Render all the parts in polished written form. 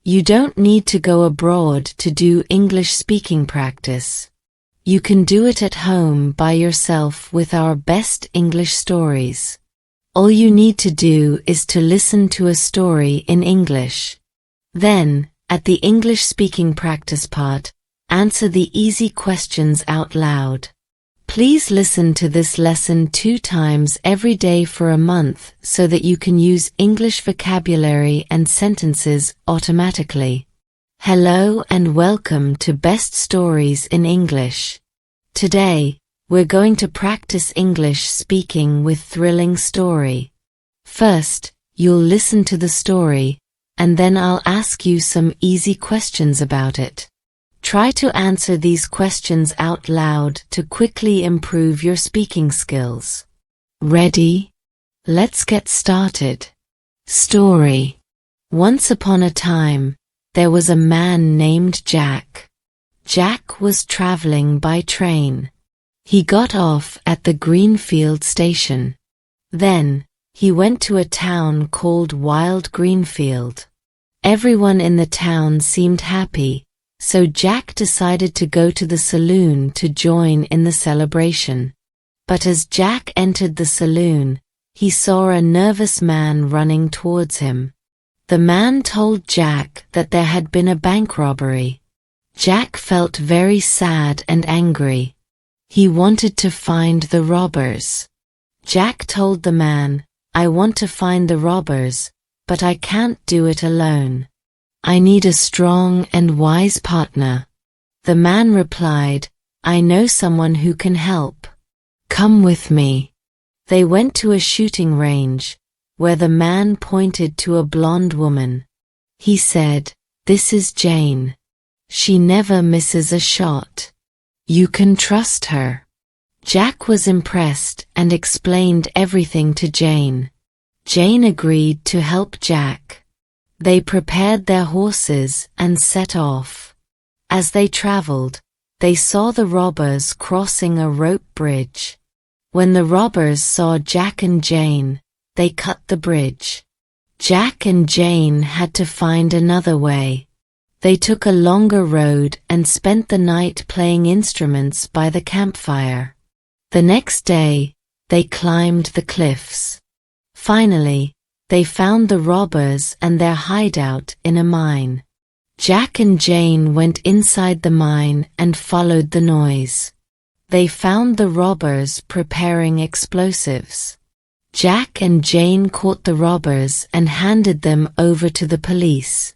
You don't need to go abroad to do English speaking practice. You can do it at home by yourself with our best English stories. All you need to do is to listen to a story in English. Then, at the English speaking practice part, answer the easy questions out loud. Please listen to this lesson 2 times every day for a month so that you can use English vocabulary and sentences automatically. Hello and welcome to Best Stories in English. Today, we're going to practice English speaking with thrilling story. First, you'll listen to the story, and then I'll ask you some easy questions about it. Try to answer these questions out loud to quickly improve your speaking skills. Ready? Let's get started. Story. Once upon a time, there was a man named Jack. Jack was traveling by train. He got off at the Greenfield station. Then, he went to a town called Wild Greenfield. Everyone in the town seemed happy, so Jack decided to go to the saloon to join in the celebration. But as Jack entered the saloon, he saw a nervous man running towards him. The man told Jack that there had been a bank robbery. Jack felt very sad and angry. He wanted to find the robbers. Jack told the man, "I want to find the robbers, but I can't do it alone. I need a strong and wise partner." The man replied, "I know someone who can help. Come with me." They went to a shooting range, where the man pointed to a blonde woman. He said, "This is Jane. She never misses a shot. You can trust her." Jack was impressed and explained everything to Jane. Jane agreed to help Jack. They prepared their horses and set off. As they traveled, they saw the robbers crossing a rope bridge. When the robbers saw Jack and Jane, they cut the bridge. Jack and Jane had to find another way. They took a longer road and spent the night playing instruments by the campfire. The next day, they climbed the cliffs. Finally, they found the robbers and their hideout in a mine. Jack and Jane went inside the mine and followed the noise. They found the robbers preparing explosives. Jack and Jane caught the robbers and handed them over to the police.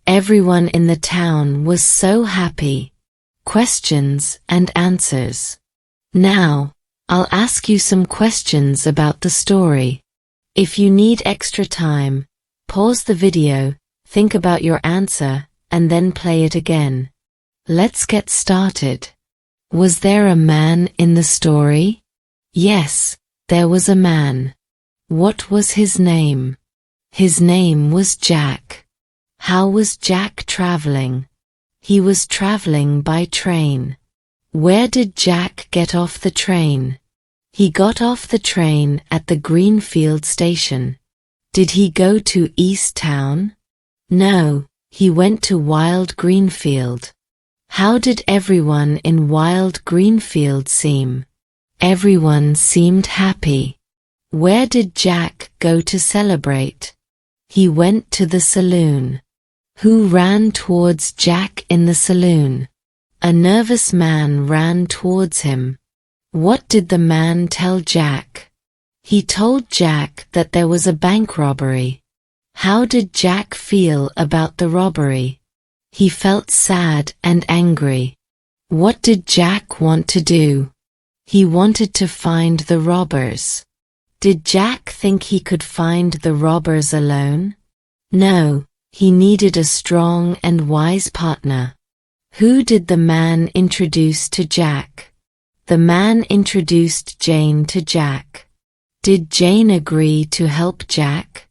Everyone in the town was so happy. Questions and answers. Now, I'll ask you some questions about the story. If you need extra time, pause the video, think about your answer, and then play it again. Let's get started. Was there a man in the story? Yes, there was a man. What was his name? His name was Jack. How was Jack traveling? He was traveling by train. Where did Jack get off the train? He got off the train at the Greenfield station. Did he go to East Town? No, he went to Wild Greenfield. How did everyone in Wild Greenfield seem? Everyone seemed happy. Where did Jack go to celebrate? He went to the saloon. Who ran towards Jack in the saloon? A nervous man ran towards him. What did the man tell Jack? He told Jack that there was a bank robbery. How did Jack feel about the robbery? He felt sad and angry. What did Jack want to do? He wanted to find the robbers. Did Jack think he could find the robbers alone? No, he needed a strong and wise partner. Who did the man introduce to Jack? The man introduced Jane to Jack. Did Jane agree to help Jack?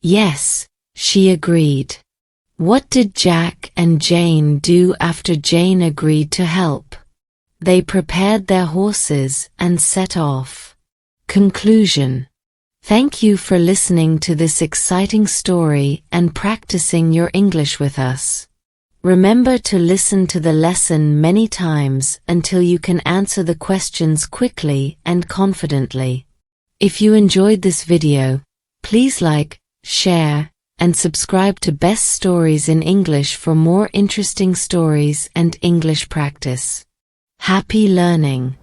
Yes, she agreed. What did Jack and Jane do after Jane agreed to help? They prepared their horses and set off. Conclusion. Thank you for listening to this exciting story and practicing your English with us. Remember to listen to the lesson many times until you can answer the questions quickly and confidently. If you enjoyed this video, please like, share, and subscribe to Best Stories in English for more interesting stories and English practice. Happy learning!